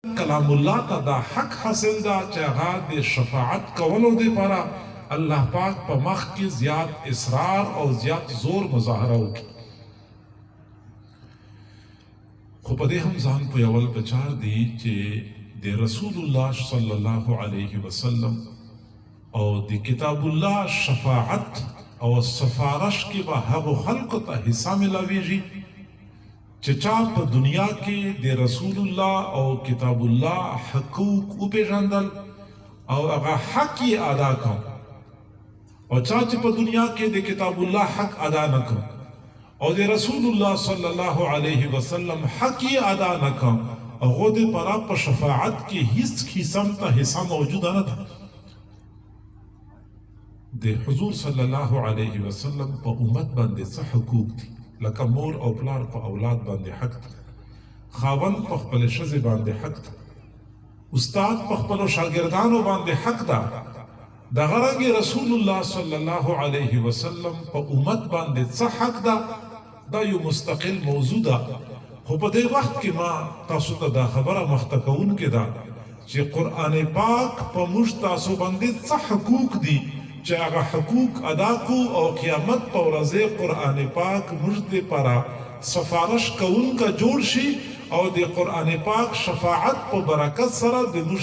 کلام الله ته دا حق حاصل دا چې هغه د شفاعت کولو دپاره الله پاک په مخ کې زیات اصرار او زیات زور مظاهره وکړي. خو په دې هم ځان پویول پکار دي چې د رسول الله صلی الله علیه وسلم او د کتاب الله شفاعت او سفارش کې به هغو خلقو ته حصہ ملاویږي چې چا په دنیا کې د رسول الله او کتاب الله حقوق وپېژندل او هغه حق یې ادا کړ، او چا چې په دنیا کې د کتاب الله حق ادا نه کړ او د رسول الله صلی الله علیه وسلم حق یې ادا نه کړ، هغو دپاره په شفاعت کې هیڅ قسم ته حصہ موجوده نه ده. د حضور صلی الله علیه وسلم په امت باندې څه حقوق دي؟ لکه مور او پلار په اولاد باندې حق ده، خاوند په خپل ښځې باندې حق ده، استاد په خپلو شاګردانو باندې حق ده. دغه رنګې رسول الله صلی الله علیه وسلم په امت باندې څه حق ده؟ دا یو مستقل موضوع ده. خو په دې وخت کې ما تاسو ته دا خبره مخته کوونکې ده چې قرآن پاک په موږ تاسو باندې څه حقوق دي چې هغه حقوق ادا کو او قیامت په ورځ قرآن پاک موږ دپاره سفارش کوونکی جوړ شي او د قرآن پاک شفاعت په برکت سره د موږ